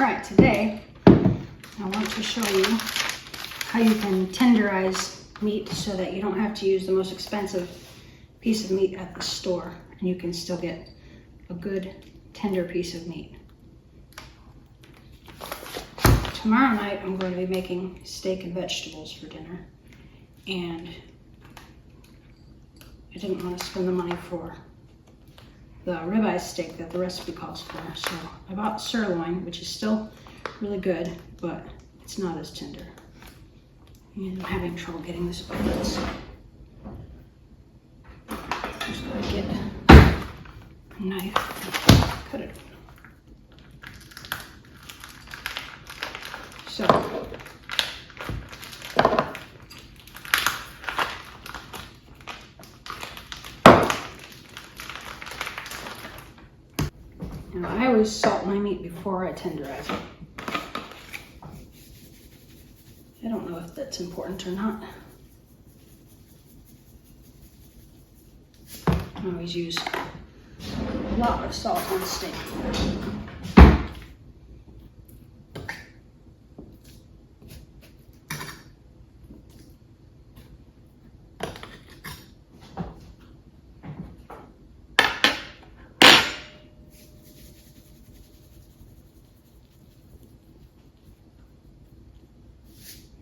All right, today I want to show you how you can tenderize meat so that you don't have to use the most expensive piece of meat at the store and you can still get a good tender piece of meat. Tomorrow night I'm going to be making steak and vegetables for dinner, and I didn't want to spend the money for the ribeye steak that the recipe calls for, so I bought sirloin, which is still really good, but it's not as tender. And I'm having trouble getting this open, so I'm just going to get a knife and cut it open. So now I always salt my meat before I tenderize it. I don't know if that's important or not. I always use a lot of salt on steak.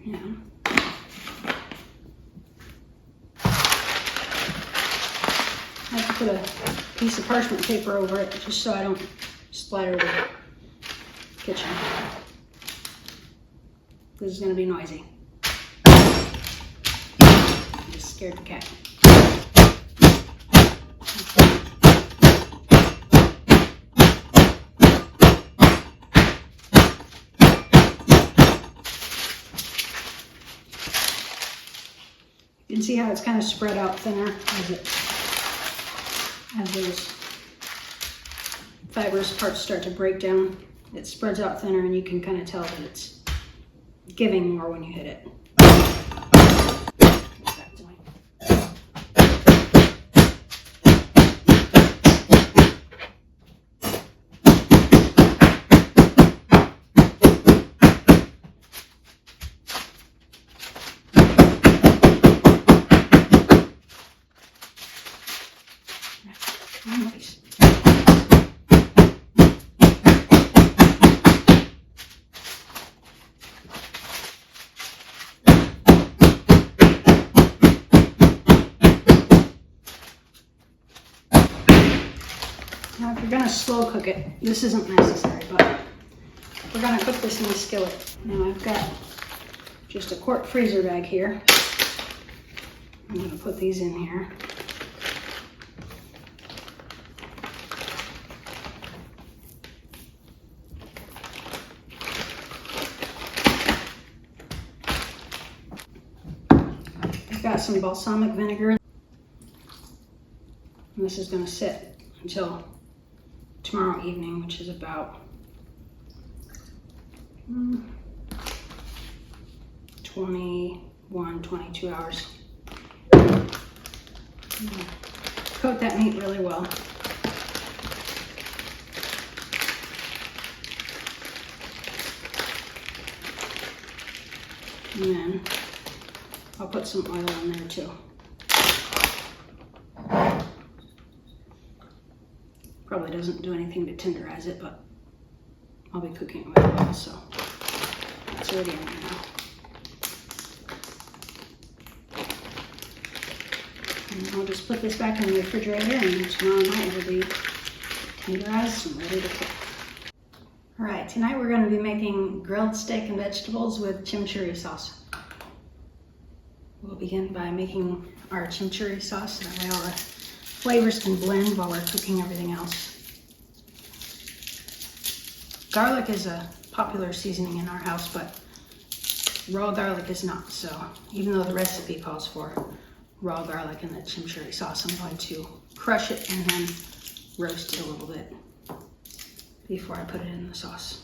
Yeah. I have to put a piece of parchment paper over it just so I don't splatter the kitchen. This is going to be noisy. I just scared the cat. You can see how it's kind of spread out thinner as those fibrous parts start to break down. It spreads out thinner and you can kind of tell that it's giving more when you hit it. Nice. Now if you're going to slow cook it, this isn't necessary, but we're going to cook this in the skillet. Now I've got just a quart freezer bag here. I'm going to put these in here. I've got some balsamic vinegar, and this is going to sit until tomorrow evening, which is about 22 hours. Coat that meat really well. And then I'll put some oil in there too. Probably doesn't do anything to tenderize it, but I'll be cooking it with oil, so it's already in there now. And I'll just put this back in the refrigerator, and tomorrow night it'll be tenderized and ready to cook. All right, tonight we're going to be making grilled steak and vegetables with chimichurri sauce. We'll begin by making our chimichurri sauce, that way all the flavors can blend while we're cooking everything else. Garlic is a popular seasoning in our house, but raw garlic is not. So even though the recipe calls for raw garlic in the chimichurri sauce, I'm going to crush it and then roast it a little bit before I put it in the sauce.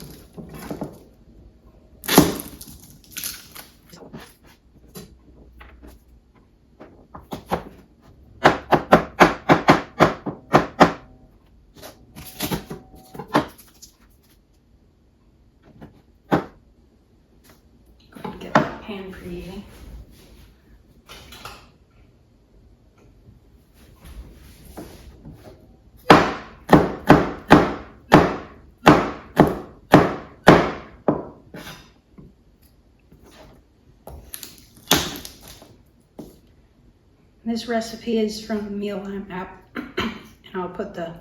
pan preheating. This recipe is from the Meal Lamp app, and I'll put the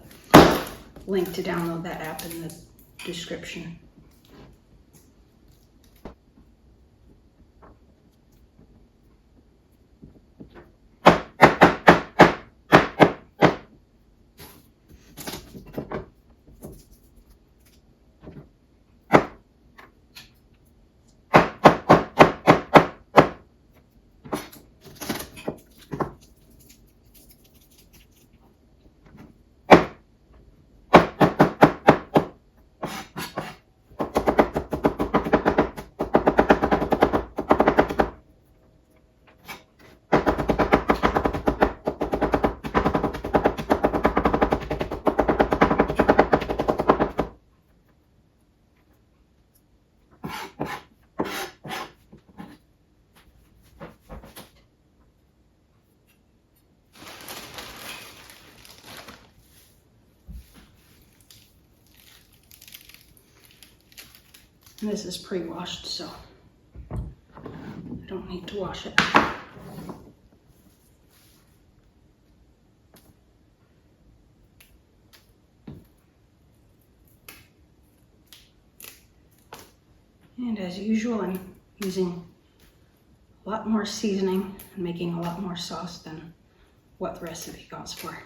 link to download that app in the description. And this is pre-washed, so I don't need to wash it. And as usual, I'm using a lot more seasoning and making a lot more sauce than what the recipe calls for.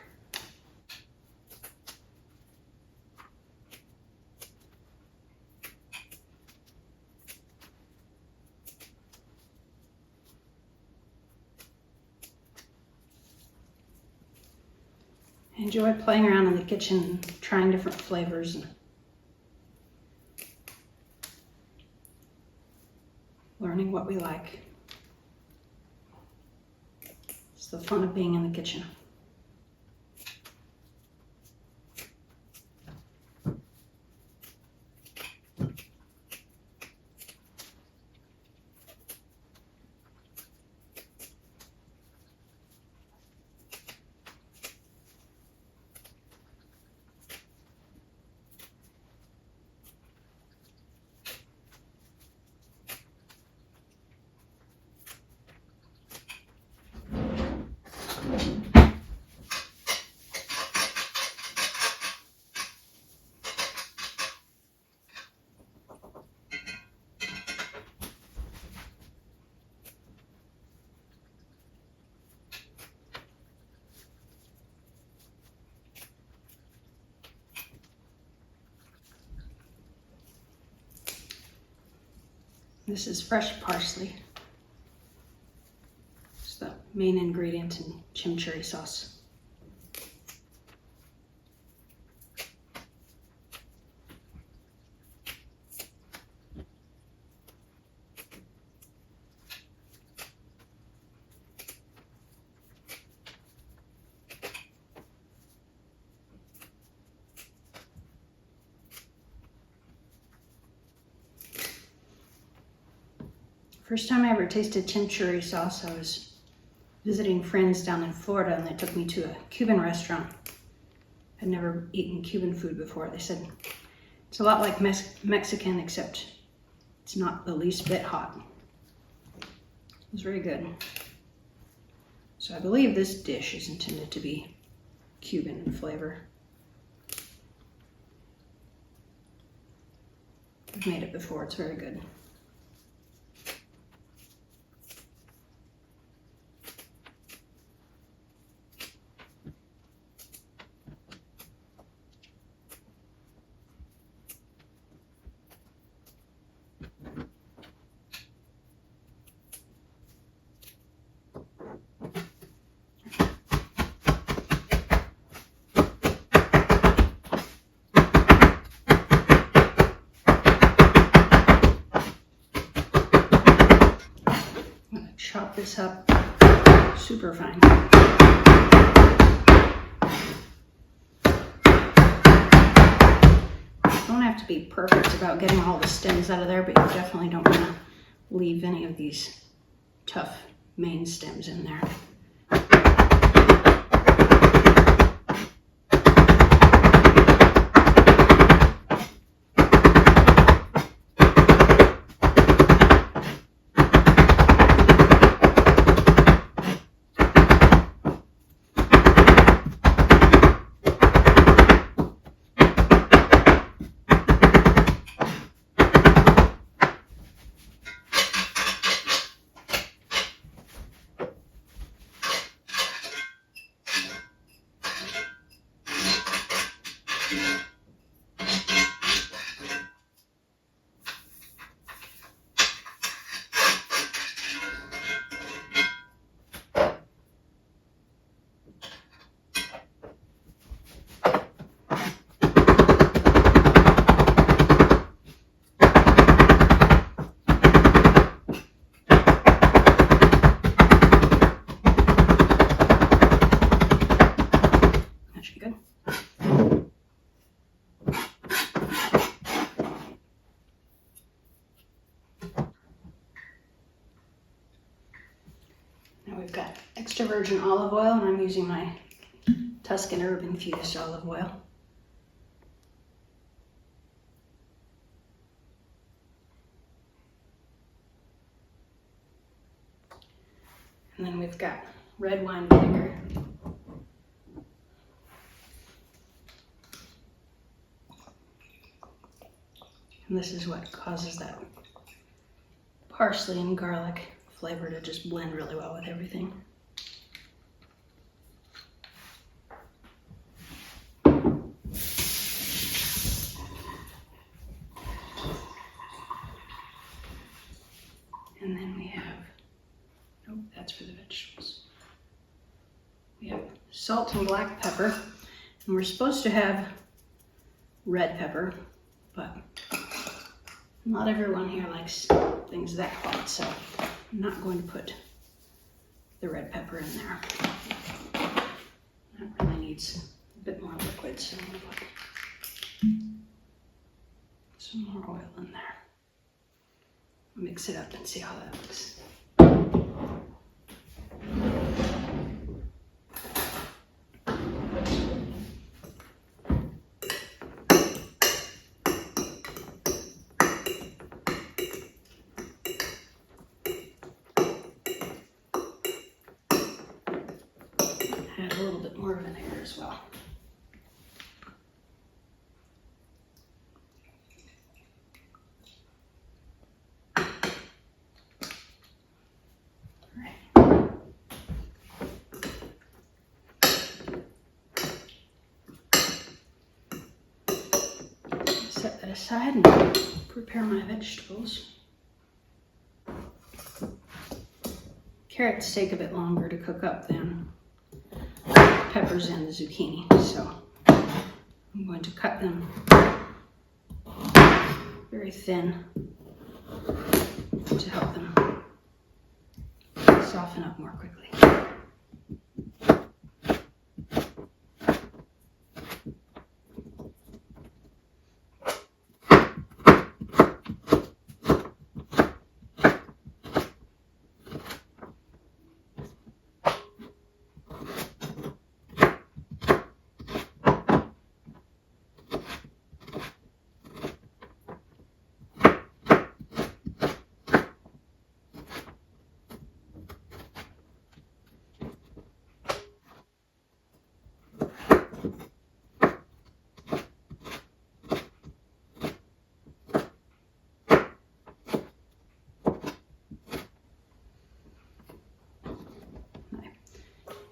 I enjoy playing around in the kitchen and trying different flavors and learning what we like. It's the fun of being in the kitchen. This is fresh parsley. It's the main ingredient in chimichurri sauce. First time I ever tasted chimichurri sauce, I was visiting friends down in Florida, and they took me to a Cuban restaurant. I'd never eaten Cuban food before. They said it's a lot like Mexican, except it's not the least bit hot. It was very good. So I believe this dish is intended to be Cuban in flavor. I've made it before, it's very good. Chop this up super fine. Don't have to be perfect about getting all the stems out of there, but you definitely don't want to leave any of these tough main stems in there. Now we've got extra virgin olive oil, and I'm using my Tuscan herb infused olive oil. And then we've got red wine vinegar. And this is what causes that parsley and garlic flavor to just blend really well with everything. And then we have, oh, that's for the vegetables. We have salt and black pepper, and we're supposed to have red pepper, but not everyone here likes things that hot, so I'm not going to put the red pepper in there. That really needs a bit more liquid, so I'm going to put some more oil in there. Mix it up and see how that looks. Add a little bit more vinegar as well. Set that aside and prepare my vegetables. Carrots take a bit longer to cook up than peppers and the zucchini, so I'm going to cut them very thin to help them soften up more quickly.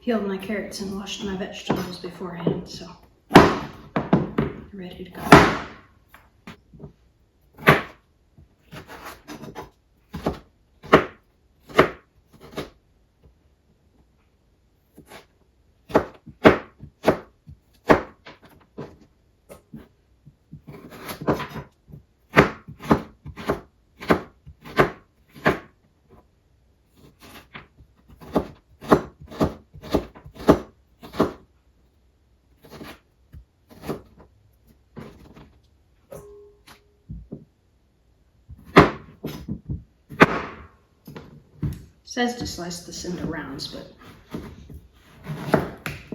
Peeled my carrots and washed my vegetables beforehand, so they're ready to go. says to slice this into rounds, but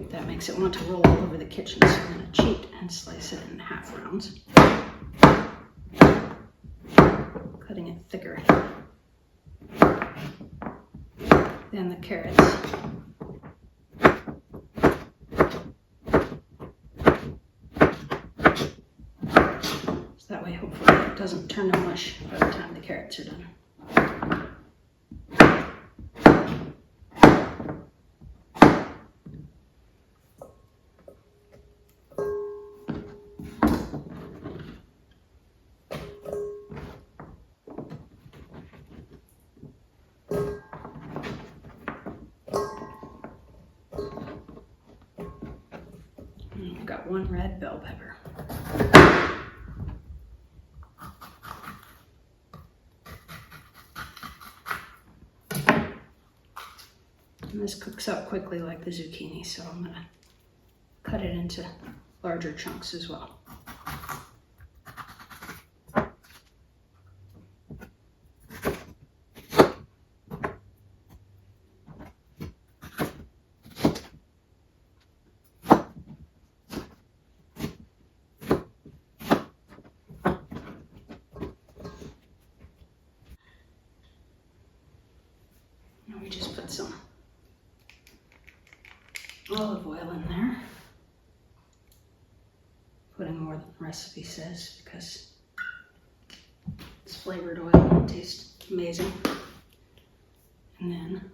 that makes it want to roll all over the kitchen, so I'm going to cheat and slice it in half rounds, cutting it thicker than the carrots. So that way hopefully it doesn't turn to mush by the time the carrots are done. I've got one red bell pepper. And this cooks up quickly like the zucchini, so I'm going to cut it into larger chunks as well. And we just put some olive oil in there. Putting more than the recipe says because it's flavored oil and it tastes amazing. And then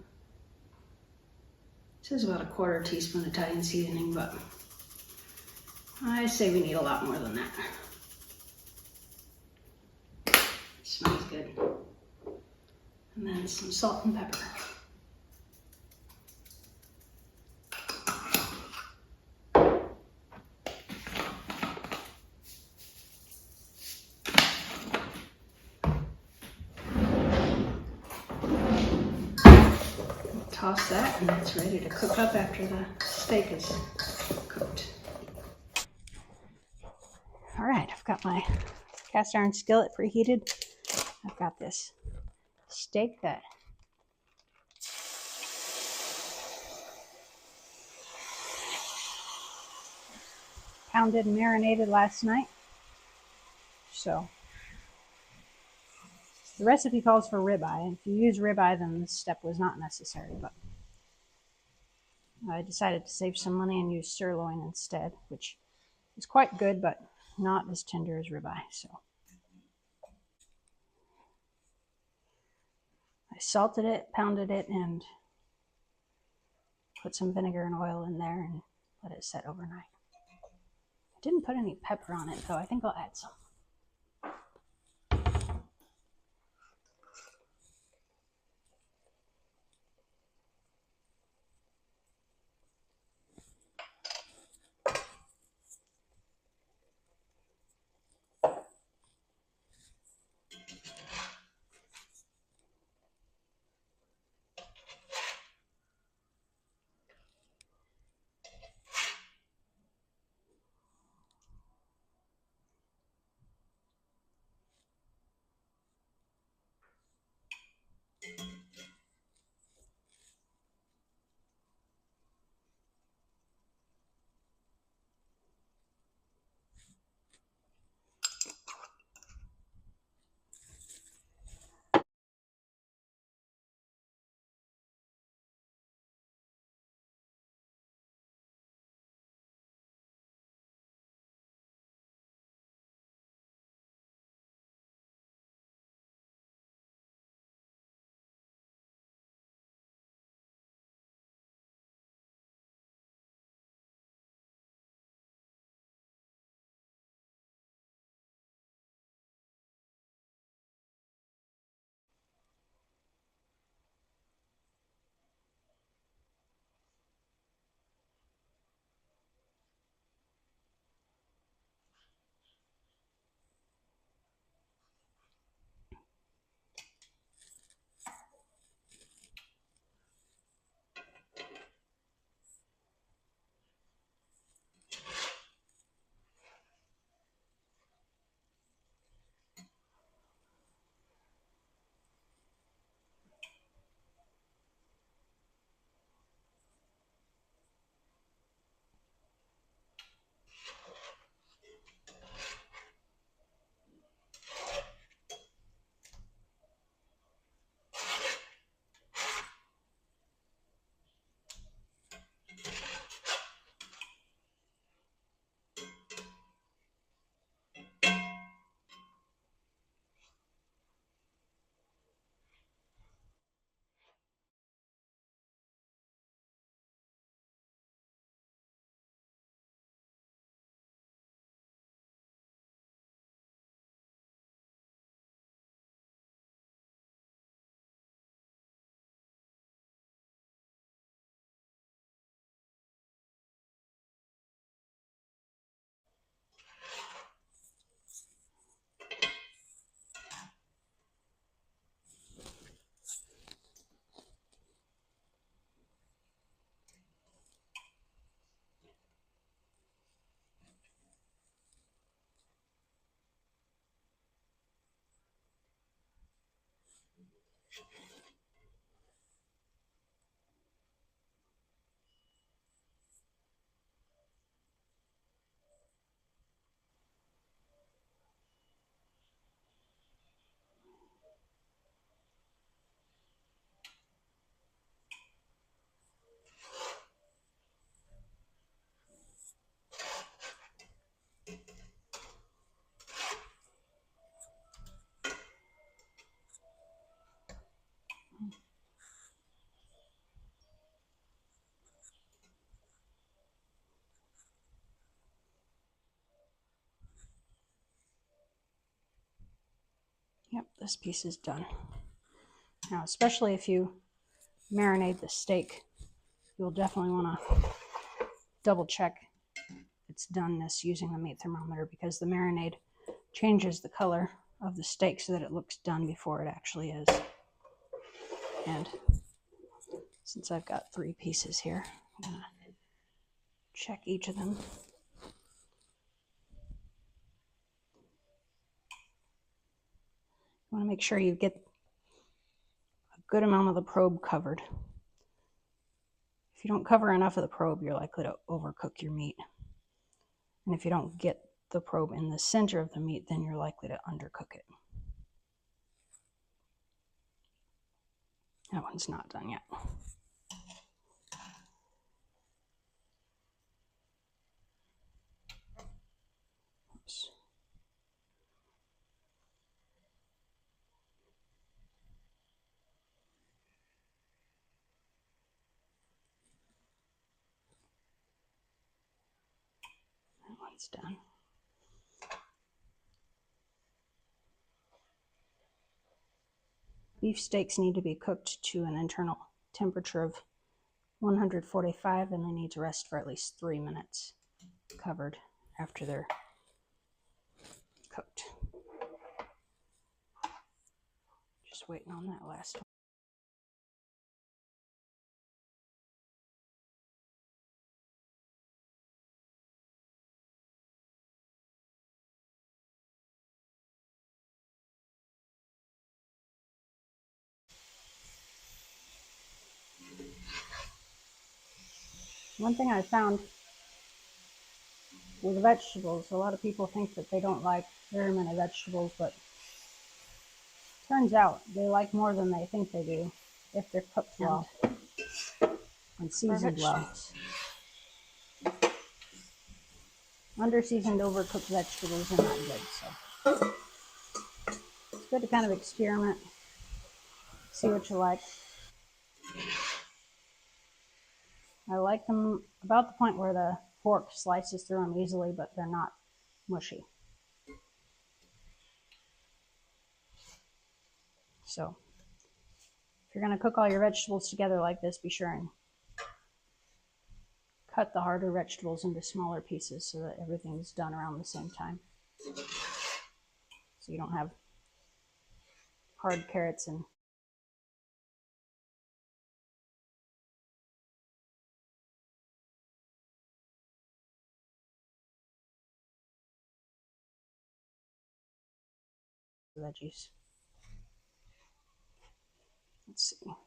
it says about a 1/4 teaspoon Italian seasoning, but I say we need a lot more than that. It smells good. And then some salt and pepper. Toss that and it's ready to cook up after the steak is cooked. All right, I've got my cast iron skillet preheated. I've got this steak that pounded and marinated last night. So the recipe calls for ribeye. If you use ribeye, then this step was not necessary, but I decided to save some money and use sirloin instead, which is quite good, but not as tender as ribeye. So I salted it, pounded it, and put some vinegar and oil in there and let it set overnight. I didn't put any pepper on it, though. I think I'll add some. Yep, this piece is done. Now, especially if you marinate the steak, you'll definitely want to double check its doneness using the meat thermometer, because the marinade changes the color of the steak so that it looks done before it actually is. And since I've got 3 pieces here, I'm going to check each of them. You want to make sure you get a good amount of the probe covered. If you don't cover enough of the probe, you're likely to overcook your meat. And if you don't get the probe in the center of the meat, then you're likely to undercook it. That one's not done yet. Oops. That one's done. Beef steaks need to be cooked to an internal temperature of 145, and they need to rest for at least 3 minutes covered after they're cooked. Just waiting on that last one. One thing I found with vegetables, a lot of people think that they don't like very many vegetables, but turns out they like more than they think they do if they're cooked well and seasoned well. Under-seasoned, overcooked vegetables are not good, so it's good to kind of experiment, see what you like. I like them about the point where the fork slices through them easily, but they're not mushy. So if you're going to cook all your vegetables together like this, be sure and cut the harder vegetables into smaller pieces so that everything's done around the same time. So you don't have hard carrots and veggies. Let's see.